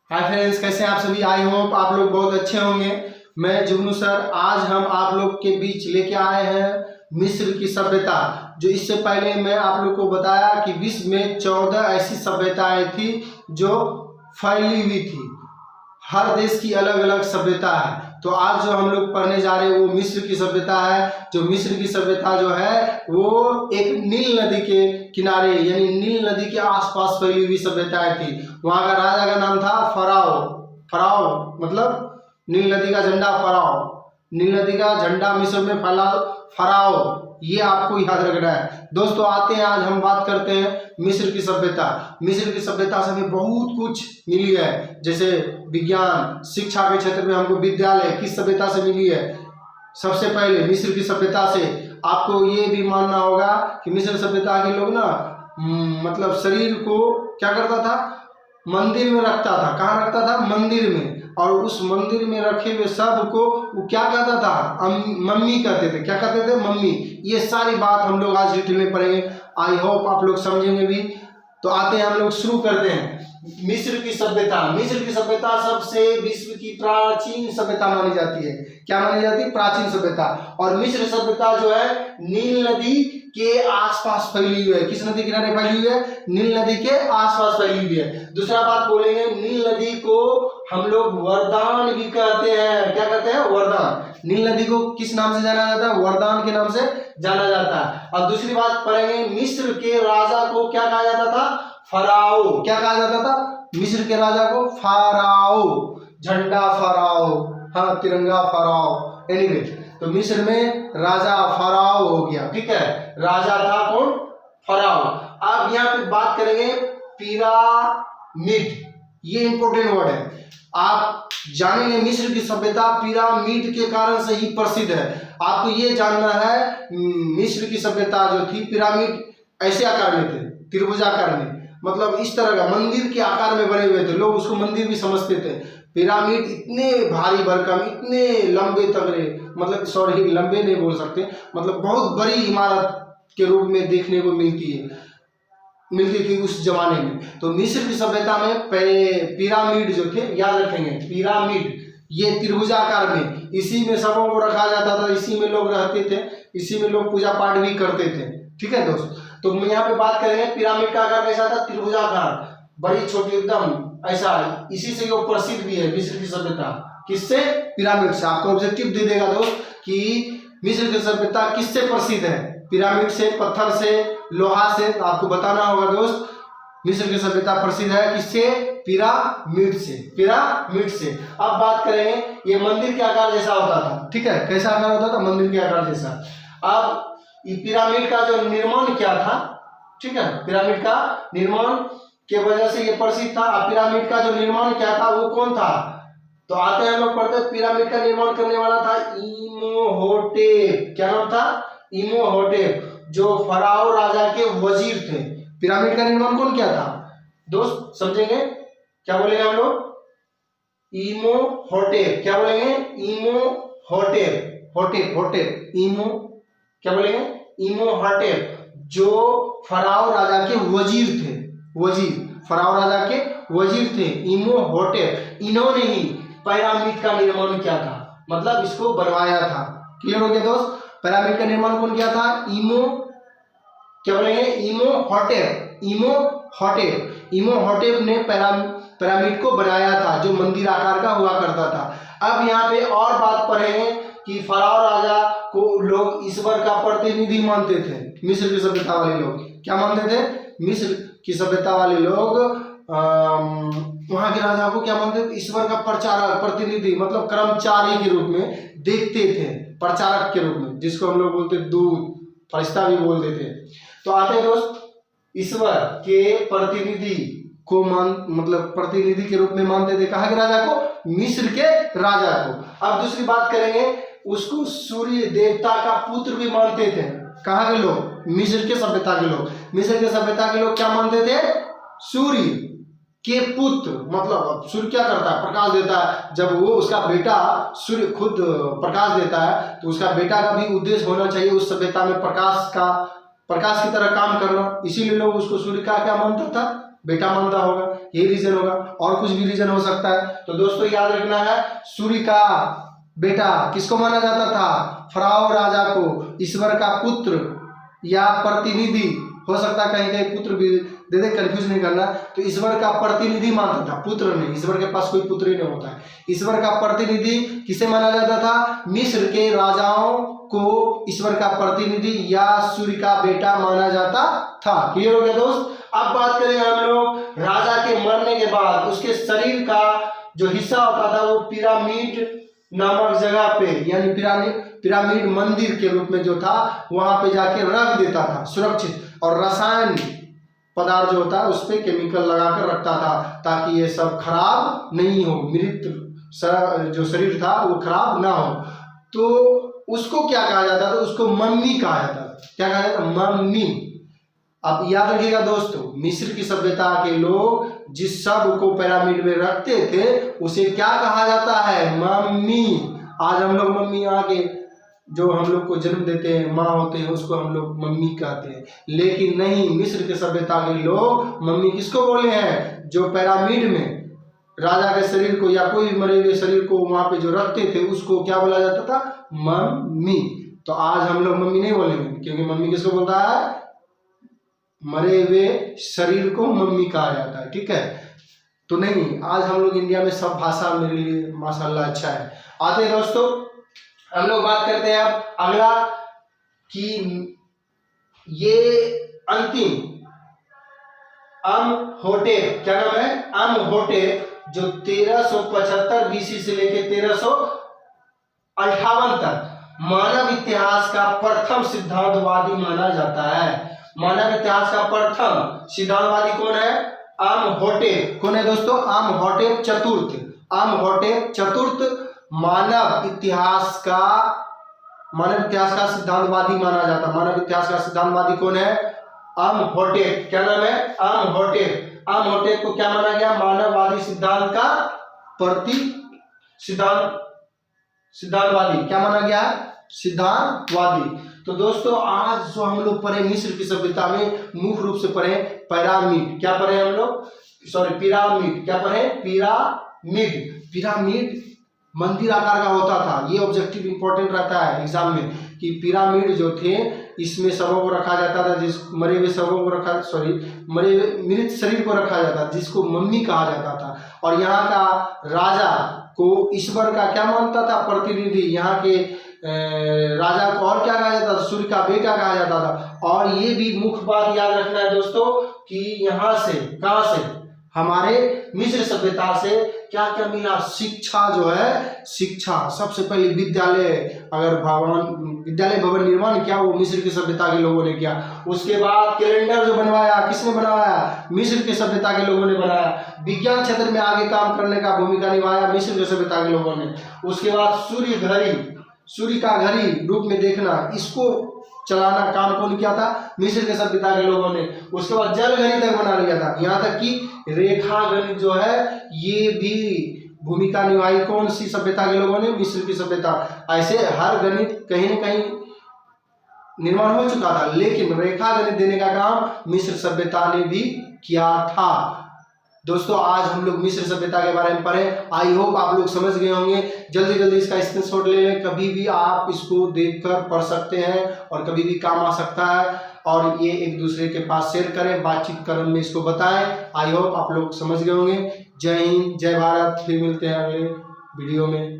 Hi friends, कैसे हैं आप सभी। आई होप आप लोग बहुत अच्छे होंगे। मैं जुगनू सर आज हम आप लोग के बीच लेके आए हैं मिस्र की सभ्यता। जो इससे पहले मैं आप लोग को बताया कि विश्व में 14 ऐसी सभ्यताएं थी जो फैली हुई थी। हर देश की अलग अलग सभ्यता है। तो आज जो हम लोग पढ़ने जा रहे हैं वो मिस्र की सभ्यता है। जो मिस्र की सभ्यता जो है वो एक नील नदी के किनारे यानी नील नदी के आसपास फैली हुई सभ्यताएं थी। वहां का राजा का नाम था फराओ। फराओ मतलब नील नदी का झंडा फराओ। नील नदी का झंडा मिस्र में फैला फराओ, ये आपको याद रखना है। दोस्तों आते हैं, आज हम बात करते हैं मिस्र की सभ्यता। मिस्र की सभ्यता से हमें बहुत कुछ मिली है, जैसे विज्ञान, शिक्षा के क्षेत्र में हमको विद्यालय किस सभ्यता से मिली है। सबसे पहले मिस्र की सभ्यता से आपको ये भी मानना होगा कि मिस्र सभ्यता के लोग ना मतलब शरीर को क्या करता था, मंदिर में रखता था। कहाँ रखता था? मंदिर में। और उस मंदिर में रखे हुए सब को वो क्या कहता था? मम्मी कहते थे। क्या कहते थे? मम्मी। ये सारी बात हम लोग आज डिटेल में पढ़ेंगे। आई होप आप लोग समझेंगे भी। तो आते हैं, हम लोग शुरू करते हैं मिस्र की सभ्यता। मिस्र की सभ्यता सबसे विश्व की प्राचीन सभ्यता मानी जाती है। क्या मानी जाती है? प्राचीन सभ्यता। और मिस्र सभ्यता जो है नील नदी के आसपास फैली हुई है। किस नदी किनारे फैली हुई है? नील नदी के आसपास फैली हुई है। दूसरा बात बोलेंगे, नील नदी को हम लोग वरदान भी कहते हैं। क्या कहते हैं? वरदान। नील नदी को किस नाम से जाना जाता है? वरदान के नाम से जाना जाता है। और दूसरी बात पढ़ेंगे, मिस्र के राजा को क्या कहा जाता था? फराओ। क्या कहा जाता था? मिस्र के राजा को फराओ। झंडा फराओ, हाँ, तिरंगा फराओ। एनीवे, तो मिस्र में राजा फराओ हो गया। ठीक है, राजा था कौन? फराओ। अब यहाँ पे बात करेंगे पिरामिड। ये इंपॉर्टेंट वर्ड है, आप जानेंगे। मिस्र की सभ्यता पिरामिड के कारण से ही प्रसिद्ध है। आपको ये जानना है मिस्र की सभ्यता जो थी, पिरामिड ऐसे आकार में थे, त्रिभुजाकार में, मतलब इस तरह का मंदिर के आकार में बने हुए थे। लोग उसको मंदिर भी समझते थे। पिरामिड इतने भारी भरकम, इतने लंबे तगड़े, मतलब सॉरी लंबे नहीं बोल सकते, मतलब बहुत बड़ी इमारत के रूप में देखने को मिलती थी उस जमाने में। तो मिस्र की सभ्यता में पिरामिड जो थे, याद रखेंगे, पिरामिड ये त्रिभुजाकार में, इसी में सबों को रखा जाता था, इसी में लोग रहते थे, इसी में लोग पूजा पाठ भी करते थे। ठीक है दोस्त, तो यहाँ पे बात करेंगे पिरामिड का आकार कैसा था? त्रिभुजाकार, बड़ी छोटी एकदम ऐसा। इसी से वो प्रसिद्ध भी है मिस्र की सभ्यता। किससे? पिरामिड से। आपको ऑब्जेक्टिव दे देगा दोस्त कि मिस्र की सभ्यता किससे प्रसिद्ध है? पिरामिड से, पत्थर से, लोहा से। तो आपको बताना होगा दोस्त, मिस्र की सभ्यता प्रसिद्ध है किससे? पिरामिड से। पिरामिड से। अब बात करेंगे, ये मंदिर के आकार जैसा होता था। ठीक है, कैसा आकार होता था? मंदिर के आकार जैसा। अब पिरामिड का जो निर्माण क्या था? ठीक है, पिरामिड का निर्माण के वजह से ये प्रसिद्ध था। पिरामिड का जो निर्माण क्या था, वो कौन था? तो आते हैं हम लोग पढ़ते हैं, पिरामिड का निर्माण करने वाला था इमोहोटेप। क्या नाम था? इमोहोटेप, जो फराओ राजा के वजीर थे। पिरामिड का निर्माण कौन किया था दोस्त? समझेंगे, क्या बोलेंगे हम लोग? इमोहोटेप। क्या बोलेंगे? इमोहोटेप। होटेप, होटेप, इमो, क्या बोलेंगे? इमोहोटेप, जो फराओ राजा के वजीर थे। वजीर, फराओ राजा के वजीर थे इमोहोटेप। इन्होंने ही पिरामिड का निर्माण किया था, मतलब इसको बनवाया था। क्लियर हो गया दोस्त? पिरामिड का निर्माण कौन किया था? क्या बोलेंगे? इमोहोटेप। इमोहोटेप, इमोहोटेप ने पिरामिड को बनाया था, जो मंदिर आकार का हुआ करता था। अब यहाँ पे और बात पढ़ेंगे कि फराओ राजा को लोग ईश्वर का प्रतिनिधि मानते थे। मिस्र की सभ्यता वाले लोग क्या मानते थे? मिस्र की सभ्यता वाले लोग वहां के राजा को क्या मानते थे? ईश्वर का प्रचारक, प्रतिनिधि, मतलब कर्मचारी के रूप में देखते थे। प्रचारक के रूप में, जिसको हम लोग बोलते दूत, फरिश्ता भी बोलते थे। तो आते हैं दोस्त, ईश्वर के प्रतिनिधि को मतलब प्रतिनिधि के रूप में मानते थे। कहाँ के राजा को? मिस्र के राजा को। अब दूसरी बात करेंगे, उसको सूर्य देवता का पुत्र भी मानते थे। कहाँ के लोग? मिस्र के सभ्यता के लोग। मिस्र के सभ्यता के लोग क्या मानते थे? सूर्य के पुत्र, मतलब सूर्य क्या करता है? प्रकाश देता है। जब वो उसका बेटा सूर्य खुद प्रकाश देता है, तो उसका बेटा का भी उद्देश्य होना चाहिए उस सभ्यता में प्रकाश की तरह काम करना। इसीलिए लोग उसको सूर्य का क्या मानता था? बेटा मानता होगा, यही रीजन होगा, और कुछ भी रीजन हो सकता है। तो दोस्तों याद रखना है, सूर्य का बेटा किसको माना जाता था? फराओ राजा को। ईश्वर का पुत्र या प्रतिनिधि, हो सकता है कहीं कहीं पुत्र भी दे दे, कंफ्यूज नहीं करना। तो ईश्वर का प्रतिनिधि मानता था, पुत्र नहीं, ईश्वर के पास कोई पुत्र ही नहीं होता है। ईश्वर का प्रतिनिधि किसे माना जाता था? मिस्र के राजाओं को ईश्वर का प्रतिनिधि या सूर्य का बेटा माना जाता था। क्लियर हो गया दोस्त? अब बात करेंगे हम लोग राजा के मरने के बाद उसके शरीर का जो हिस्सा होता था वो पिरामिड नामक जगह पे, यानी पिरामिड मंदिर के रूप में जो था वहां पे जाके रख देता था सुरक्षित, और रसायन पदार्थ जो होता है उस पर केमिकल लगाकर रखता था ताकि ये सब खराब नहीं हो, मृत जो शरीर था वो खराब ना हो। तो उसको क्या कहा जाता था? उसको मम्मी कहा जाता था। क्या कहा जाता? मम्मी। अब याद रखिएगा दोस्तों, मिस्र की सभ्यता के लोग जिस शव को पिरामिड में रखते थे उसे क्या कहा जाता है? मम्मी। आज हम लोग मम्मी आके जो हम लोग को जन्म देते हैं, माँ होते हैं, उसको हम लोग मम्मी कहते हैं, लेकिन नहीं, मिस्र के सभ्यता के लोग मम्मी किसको बोले हैं? जो पिरामिड में राजा के शरीर को या कोई मरे हुए शरीर को वहां पे जो रखते थे उसको क्या बोला जाता था? मम्मी। तो आज हम लोग मम्मी नहीं बोलेंगे, क्योंकि मम्मी किसको बोलता है? मरे हुए शरीर को मम्मी कहा जाता है। ठीक है, तो नहीं, आज हम लोग इंडिया में सब भाषा मेरे लिए माशाल्लाह अच्छा है। आते हैं दोस्तों, हम लोग बात करते हैं अब अगला कि ये अंतिम अमहोटेप, क्या नाम है? अमहोटेप, जो 1375 बीसी से लेके 1358 तक मानव इतिहास का प्रथम सिद्धांतवादी माना जाता है। मानव इतिहास का प्रथम सिद्धांतवादी कौन है? अमहोटेप। कौन है दोस्तों? अमहोटेप चतुर्थ। अमहोटेप चतुर्थ मानव इतिहास का सिद्धांतवादी माना जाता। मानव इतिहास का सिद्धांतवादी कौन है? अमहोटेप। क्या नाम है? अमहोटेप। अमहोटेप को क्या माना गया? मानववादी सिद्धांत का सिद्धांतवादी। क्या माना गया? सिद्धांतवादी। तो दोस्तों आज जो हम लोग पढ़े मिस्र की सभ्यता में मुख्य रूप से पढ़े पिरामिड। क्या पढ़े हम लोग? पिरामिड। क्या पढ़े? पिरामिड मंदिर आकार का होता था। ये ऑब्जेक्टिव इंपॉर्टेंट रहता है एग्जाम में कि पिरामिड जो थे इसमें शवों को रखा जाता था, मरे हुए मृत शरीर को रखा जाता था, जिसको मम्मी कहा जाता था। और यहाँ का राजा को ईश्वर का क्या मानता था? प्रतिनिधि। यहाँ के राजा को और क्या कहा जाता था? सूर्य का बेटा कहा जाता था। और ये भी मुख्य बात याद रखना है दोस्तों कि यहाँ से, कहाँ से? हमारे मिस्र सभ्यता से क्या क्या मिला? शिक्षा जो है, शिक्षा सबसे पहले विद्यालय, अगर विद्यालय भवन निर्माण किया वो मिस्र की सभ्यता के लोगों ने किया। उसके बाद कैलेंडर जो बनवाया, किसने बनवाया? मिस्र की सभ्यता के लोगों ने बनाया। विज्ञान क्षेत्र में आगे काम करने का भूमिका निभाया मिस्र की सभ्यता के लोगों ने। उसके बाद सूर्य का घड़ी रूप में देखना, इसको चलाना काम कौन किया था? मिस्र के सभ्यता के लोगों ने। उसके बाद जल गणित तक बना लिया था, यहाँ तक कि रेखा गणित जो है ये भी भूमिका निभाई कौन सी सभ्यता के लोगों ने? मिस्र की सभ्यता। ऐसे हर गणित कहीं न कहीं निर्माण हो चुका था, लेकिन रेखा गणित देने का काम मिस्र सभ्यता ने भी किया था। दोस्तों आज हम लोग मिस्र सभ्यता के बारे में पढ़े। आई होप आप लोग समझ गए होंगे। जल्दी जल्दी इसका स्क्रीनशॉट ले लें, कभी भी आप इसको देखकर पढ़ सकते हैं और कभी भी काम आ सकता है। और ये एक दूसरे के पास शेयर करें, बातचीत क्रम में इसको बताएं। आई होप आप लोग समझ गए होंगे। जय हिंद, जय भारत। फिर मिलते हैं अगले वीडियो में।